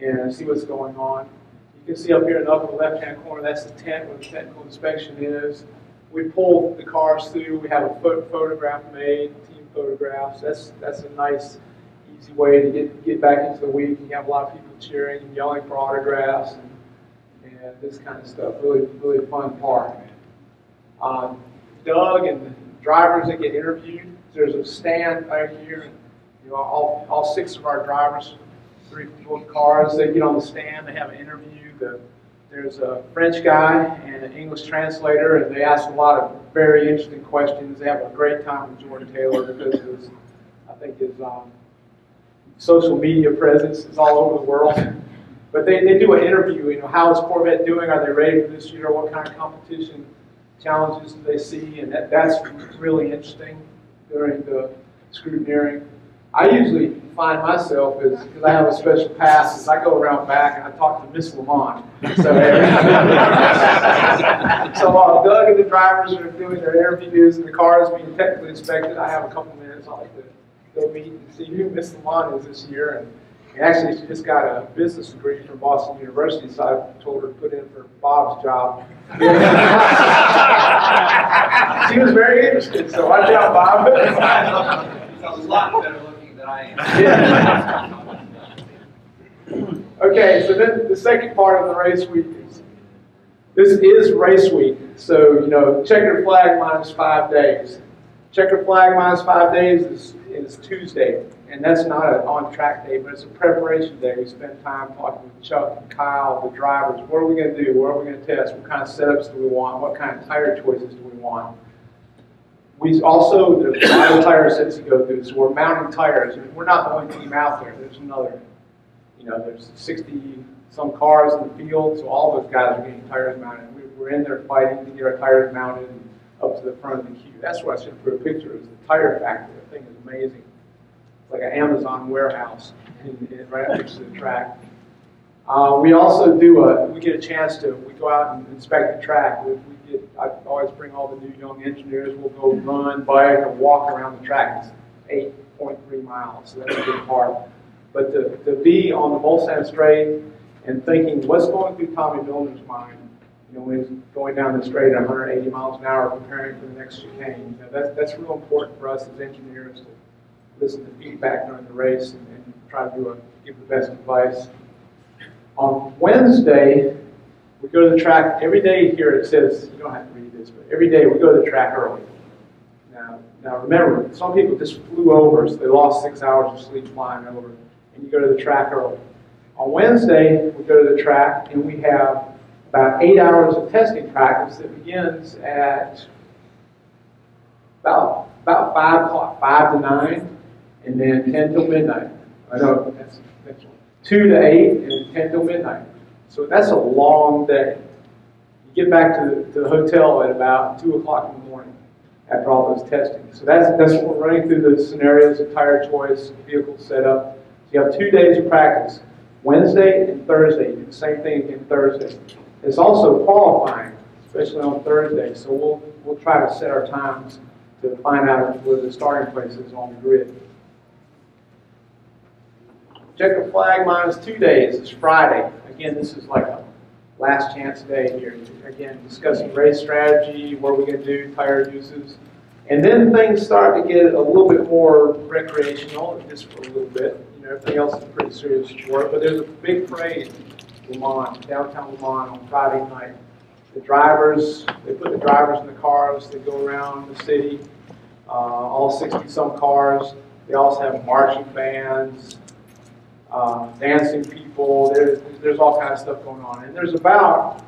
and see what's going on. You can see up here in the upper left-hand corner, that's the tent where the technical inspection is. We pull the cars through, we have a photograph made, team photographs. That's a nice, easy way to get back into the week. You have a lot of people cheering and yelling for autographs and this kind of stuff. Really, really fun part. Doug and the drivers that get interviewed. There's a stand right here. And, all 6 of our drivers, 3 cars, they get on the stand. They have an interview. There's a French guy and an English translator, and they ask a lot of very interesting questions. They have a great time with Jordan Taylor because his social media presence is all over the world. But they do an interview. How is Corvette doing? Are they ready for this year? What kind of competition challenges do they see? And that's really interesting during the scrutineering. I usually find myself, because I have a special pass, is I go around back and I talk to Miss Le Mans. So while Doug and the drivers are doing their interviews and the car is being technically inspected, I have a couple minutes. I like to go meet and see who Miss Lamont is this year. And actually, she just got a business degree from Boston University, so I told her to put in for Bob's job. She was very interested, so I tell Bob. He's a lot better looking than I am. Okay, so then the second part of the race week is, this is race week. So, you know, checkered flag minus 5 days. Checkered flag minus 5 days is Tuesday, and that's not an on-track day, but it's a preparation day. We spend time talking with Chuck and Kyle, the drivers. What are we going to do? What are we going to test? What kind of setups do we want? What kind of tire choices do we want? We also, there's a lot of tire sets to go through, so we're mounting tires. And we're not the only team out there. There's another, you know, there's 60-some cars in the field, so all those guys are getting tires mounted. We're in there fighting to get our tires mounted up to the front of the queue. That's what I should put a picture of, is the tire factory. The thing is amazing. It's like an Amazon warehouse right next to the track. We also do we get a chance to, we go out and inspect the track. I always bring all the new young engineers. We'll go run, bike, or walk around the track. It's 8.3 miles, so that's a good part. But to be on the Mulsanne straight and thinking, what's going through Tommy Milner's mind, you know, when he's going down the straight at 180 miles an hour, preparing for the next chicane. You know, that's real important for us as engineers to listen to feedback during the race and try to give the best advice. On Wednesday, we go to the track. Every day here it says, you don't have to read this, but every day we go to the track early. Now remember, some people just flew over, so they lost 6 hours of sleep flying over, and you go to the track early. On Wednesday, we go to the track, and we have about 8 hours of testing practice that begins at about 5 o'clock, 5 to 9, and then 10 till midnight. I know, that's 2 to 8, and 10 till midnight. So that's a long day. You get back to the hotel at about 2 o'clock in the morning after all those testing. So that's what we're running through the scenarios of tire choice, vehicle setup. So you have 2 days of practice, Wednesday and Thursday. You do the same thing again Thursday. It's also qualifying, especially on Thursday. So we'll try to set our times to find out where the starting place is on the grid. Checkered flag minus 2 days is Friday. Again, this is like a last chance day here. Again, discussing race strategy, what we're going to do, tire uses. And then things start to get a little bit more recreational, just for a little bit. You know, everything else is pretty serious sport. But there's a big parade in Le Mans, downtown Le Mans on Friday night. The drivers, they put the drivers in the cars, they go around the city, all 60-some cars. They also have marching bands, dancing people. There's all kinds of stuff going on. And there's about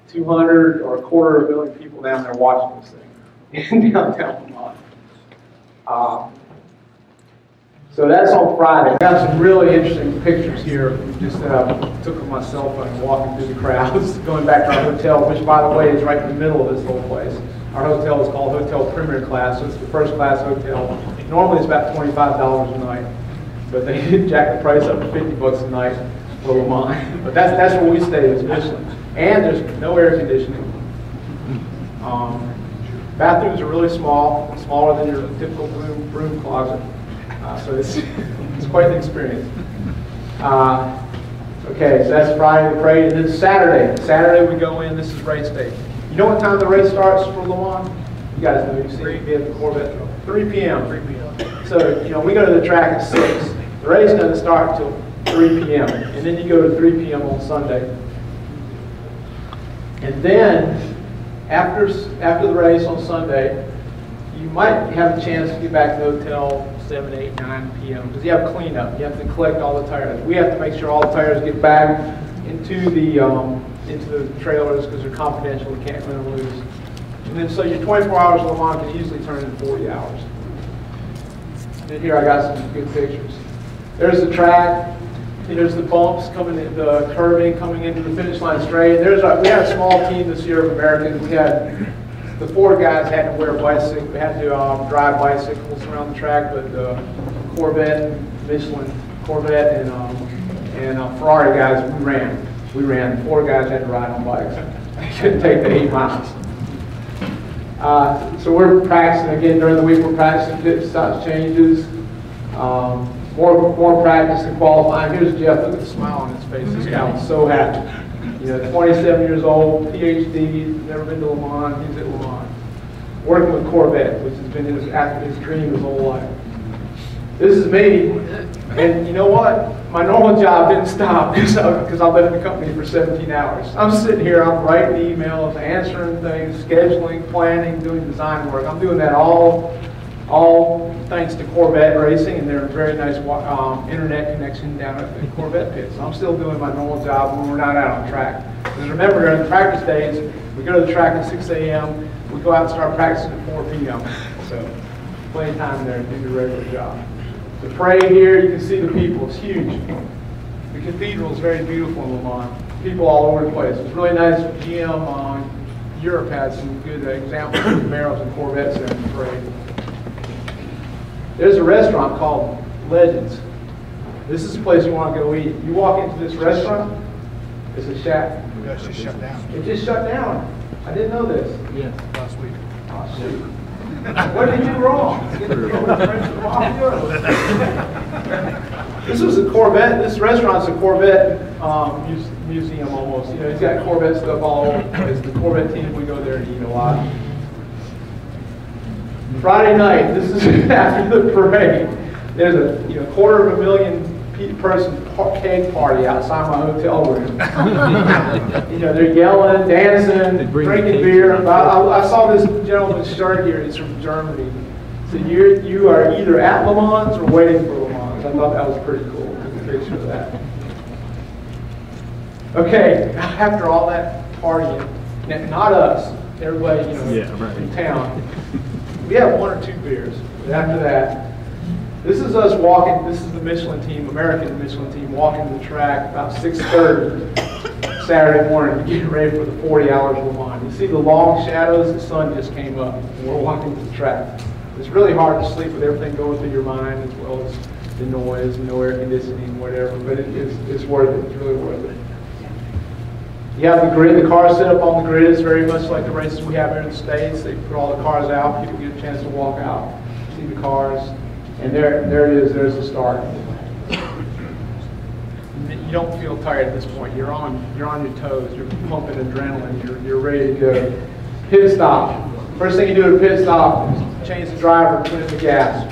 200 or 250,000 people down there watching this thing in downtown Le Mans. So that's on Friday. I got some really interesting pictures here just that I took on my cell phone walking through the crowds, going back to our hotel, which by the way is right in the middle of this whole place. Our hotel is called Hotel Premier Class, so it's the first class hotel. Normally it's about $25 a night, but they jacked the price up to $50 a night for Le Mans. But that's where we stay, is Michelin. And there's no air conditioning. Bathrooms are really small, smaller than your typical broom closet. So it's quite an experience. Okay, so that's Friday the parade, and then Saturday. Saturday we go in, this is race day. You know what time the race starts for Le Mans? You guys know, you've seen me at the Corvette. 3 p.m. 3 p.m. So, you know, we go to the track at 6. The race doesn't start until 3 p.m. And then you go to 3 p.m. on Sunday. And then, after the race on Sunday, you might have a chance to get back to the hotel 7, 8, 9 p.m. because you have cleanup. You have to collect all the tires. We have to make sure all the tires get back into the trailers because they're confidential. We can't run or lose. And then so your 24 hours of Le Mans can easily turn into 40 hours. And then here I got some good pictures. There's the track. There's the bumps coming in, the curving coming into the finish line straight. We had a small team this year of Americans. We had the 4 guys had to wear bicycles. We had to drive bicycles around the track, but the Corvette, Michelin Corvette, and Ferrari guys, we ran. 4 guys had to ride on bikes. They couldn't take the 8 miles. So we're practicing again during the week. We're practicing pit stops changes. More practice and qualifying. Here's Jeff. Look at the smile on his face. This guy was so happy. 27 years old, PhD, never been to Le Mans. He's at Le Mans. Working with Corvette, which has been his dream his whole life. This is me, and you know what? My normal job didn't stop because I left the company for 17 hours. I'm sitting here, I'm writing emails, answering things, scheduling, planning, doing design work. I'm doing that all thanks to Corvette Racing and their very nice internet connection down at the Corvette pit. So I'm still doing my normal job when we're not out on track. Because remember, during the practice days, we go to the track at 6 a.m., we go out and start practicing at 4 p.m. So plenty of time there to do your regular job. The parade here, you can see the people, it's huge. The cathedral is very beautiful in Le Mans. People all over the place. It's really nice. GM Europe had some good examples of Camaros and Corvettes there in the parade. There's a restaurant called Legends. This is a place you want to go eat. You walk into this restaurant, it's a shack. It's just shut down. It just shut down. I didn't know this. Yeah, last week. Oh, shoot. What did you do wrong? This was a Corvette. This restaurant's a Corvette museum almost. He's got Corvette stuff all over the place. The Corvette team, we go there to eat a lot. Friday night, this is after the parade. There's a 250,000 person cake party outside my hotel room. They're yelling, dancing, drinking beer. I saw this gentleman's shirt here. He's from Germany. So you are either at Le Mans or waiting for Le Mans. I thought that was pretty cool. Took a picture of that. Okay, after all that partying, not us, everybody in town. We have 1 or 2 beers. But after that, this is us walking. This is the Michelin team, American Michelin team, walking the track about 6:30 Saturday morning, getting ready for the 40 hours of Le Mans. You see the long shadows. The sun just came up, and we're walking to the track. It's really hard to sleep with everything going through your mind, as well as the noise, no air conditioning, whatever. But it's worth it. It's really worth it. You have the grid. The cars set up on the grid. It's very much like the races we have here in the States. They put all the cars out. People get a chance to walk out, see the cars. And there it is, there's the start. You don't feel tired at this point. You're on your toes, you're pumping adrenaline, you're ready to go. Pit stop. First thing you do at a pit stop is change the driver, put in the gas.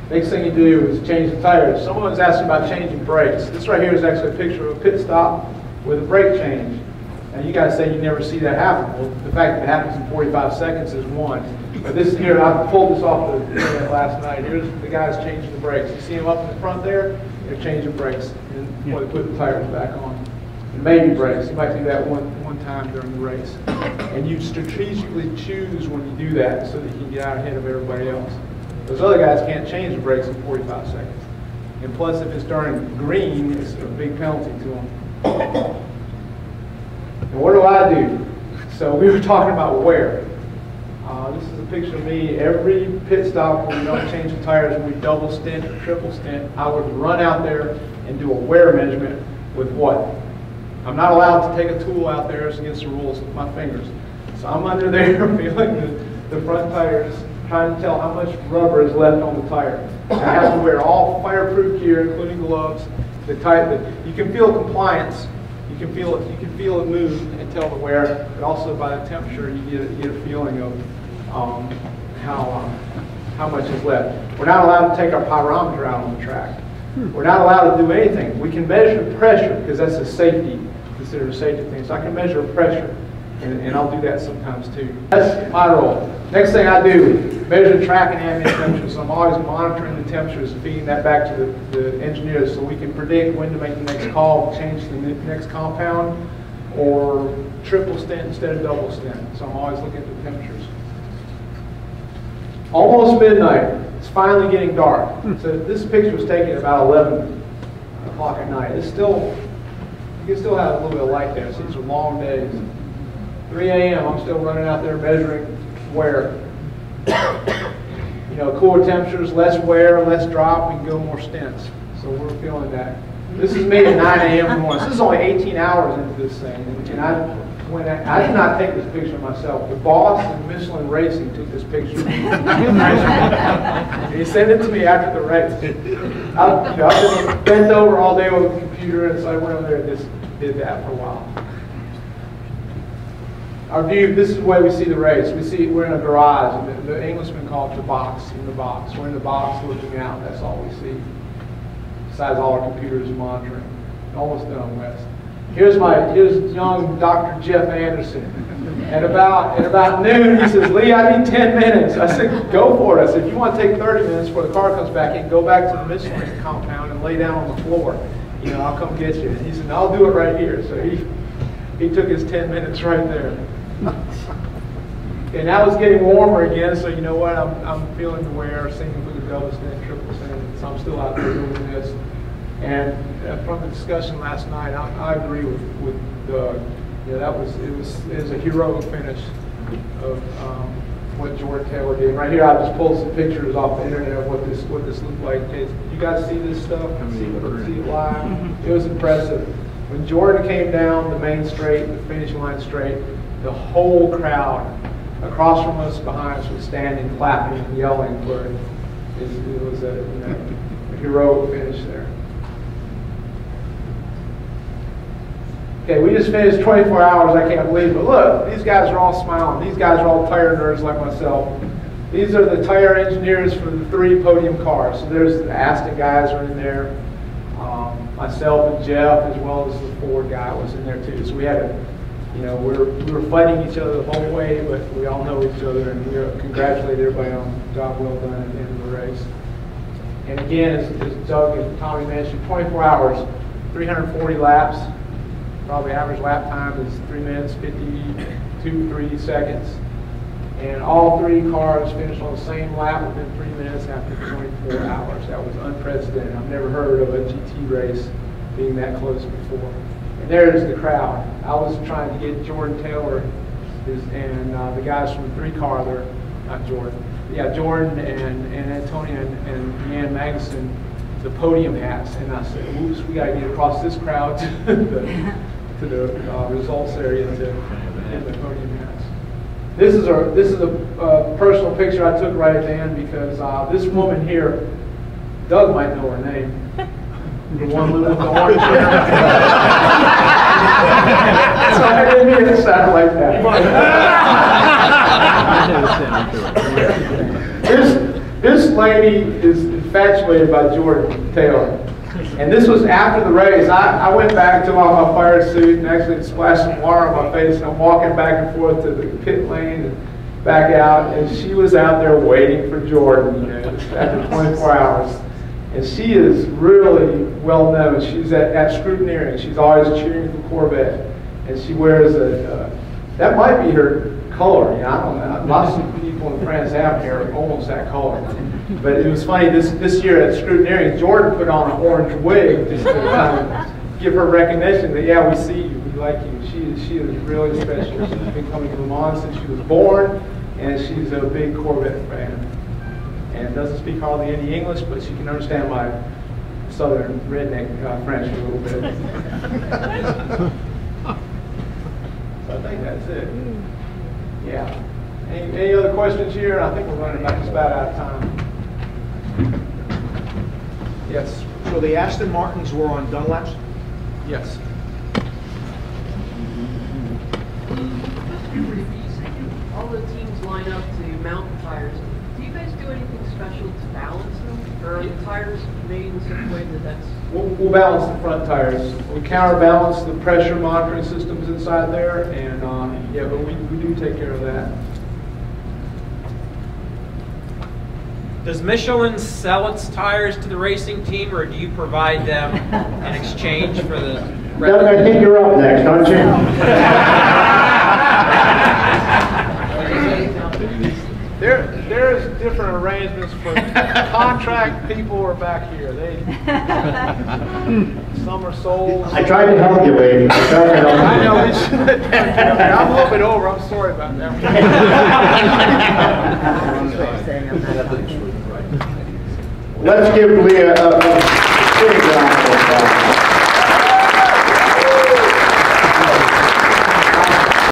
Next thing you do is change the tires. Someone's asking about changing brakes. This right here is actually a picture of a pit stop with a brake change. And you guys say you never see that happen. Well, the fact that it happens in 45 seconds is one. But this here, I pulled this off the internet last night. Here's the guys changing the brakes. You see them up in the front there? They're changing brakes and they put the tires back on. And maybe brakes. You might do that one time during the race. And you strategically choose when you do that so that you can get out ahead of everybody else. Those other guys can't change the brakes in 45 seconds. And plus, if it's during green, it's a big penalty to them. And what do? So we were talking about wear. This is a picture of me. Every pit stop where we don't change the tires, when we double stint or triple stint, I would run out there and do a wear measurement with what? I'm not allowed to take a tool out there. It's against the rules with my fingers. So I'm under there feeling the front tires, trying to tell how much rubber is left on the tire. I have to wear all fireproof gear, including gloves. You can feel compliance. You can feel it move and tell the wear, but also by the temperature you get a feeling of how much is left. We're not allowed to take our pyrometer out on the track. We're not allowed to do anything. We can measure pressure because that's a safety, considered a safety thing. So I can measure pressure, and I'll do that sometimes too. That's my role. Next thing I do, measure track and ambient temperature. So I'm always monitoring the temperatures, feeding that back to the engineers so we can predict when to make the next call, change the next compound, or triple stint instead of double stint. So I'm always looking at the temperatures. Almost midnight. It's finally getting dark. So this picture was taken at about 11 o'clock at night. It's still, you can still have a little bit of light there. So these are long days. 3 a.m. I'm still running out there measuring wear. Cooler temperatures, less wear, less drop, we can go more stints. So we're feeling that. This is me at 9 a.m. in the morning. This is only 18 hours into this thing. And when I did not take this picture myself. The boss of Michelin Racing took this picture. He sent it to me after the race. I've been bent over all day with a computer, and so I went over there and just did that for a while. Our view, this is the way we see the race. We're in a garage. The Englishman called it the box, in the box. We're in the box looking out. That's all we see. Besides all our computers monitoring. Almost done, West. Here's young Dr. Jeff Anderson. At about noon, he says, Lee, I need 10 minutes. I said, go for it. I said, if you want to take 30 minutes before the car comes back in, go back to the Michelin compound and lay down on the floor. You know, I'll come get you. And he said, I'll do it right here. So he took his 10 minutes right there. And now it's getting warmer again, so you know what? I'm feeling the wear, singing for the double stint, triple stint, so I'm still out there doing this. And from the discussion last night, I agree with Doug. Yeah, it was a heroic finish of what Jordan Taylor did. Right here, I just pulled some pictures off the internet of what this looked like. You guys see this stuff? See it live? It was impressive. When Jordan came down the main straight, the finish line straight, the whole crowd across from us, behind us, was standing, clapping, and yelling for it. It was a heroic finish there. Okay, we just finished 24 hours, I can't believe it. But look, these guys are all smiling. These guys are all tire nerds like myself. These are the tire engineers for the 3 podium cars. So there's the Aston guys are in there. Myself and Jeff, as well as the Ford guy, was in there too. So we had we were fighting each other the whole way, but we all know each other, and we congratulate everybody on a job well done at the end of the race. And again, as Doug and Tommy mentioned, 24 hours, 340 laps. Probably average lap time is 3 minutes, 52-3 seconds. And all 3 cars finished on the same lap within 3 minutes after 24 hours. That was unprecedented. I've never heard of a GT race being that close before. And there's the crowd. I was trying to get Jordan Taylor and the guys from the 3 car there, not Jordan. Yeah, Jordan and Antonia and Deanne Magnuson, the podium hats. And I said, oops, we got to get across this crowd to the results area to get the podium hats. This is a personal picture I took right at the end because this woman here, Doug might know her name. The one with the orange hair. So I didn't mean to sound like that. This lady is infatuated by Jordan Taylor. And this was after the race. I went back, took off my fire suit, and actually splashed some water on my face, and I'm walking back and forth to the pit lane and back out, and she was out there waiting for Jordan, after 24 hours. And she is really well known. She's at scrutineering. She's always cheering for Corvette. And she wears that might be her color. I don't know. Lots of people in France have hair almost that color. But it was funny, this year at scrutineering, Jordan put on an orange wig just to kind of give her recognition that, yeah, we see you, we like you. She is really special. She's been coming to Le Mans since she was born, and she's a big Corvette fan. And doesn't speak hardly any English, but she can understand my southern redneck French a little bit. So I think that's it. Yeah. Any other questions here? I think we're running just about out of time. Yes. So the Aston Martins were on Dunlops? Yes. All the teams line up to mount the tires. Do you guys do anything special to balance them? Or are the tires made in such a way that that's... We'll balance the front tires. We counterbalance the pressure monitoring systems inside there, and yeah, but we do take care of that. Does Michelin sell its tires to the racing team, or do you provide them in exchange for the... Doug, I think you're up next, aren't you? There's different arrangements for contract people are back here. Some are sold. I tried to help you, baby. I know. We should. I'm a little bit over. I'm sorry about that. Let's give Leah a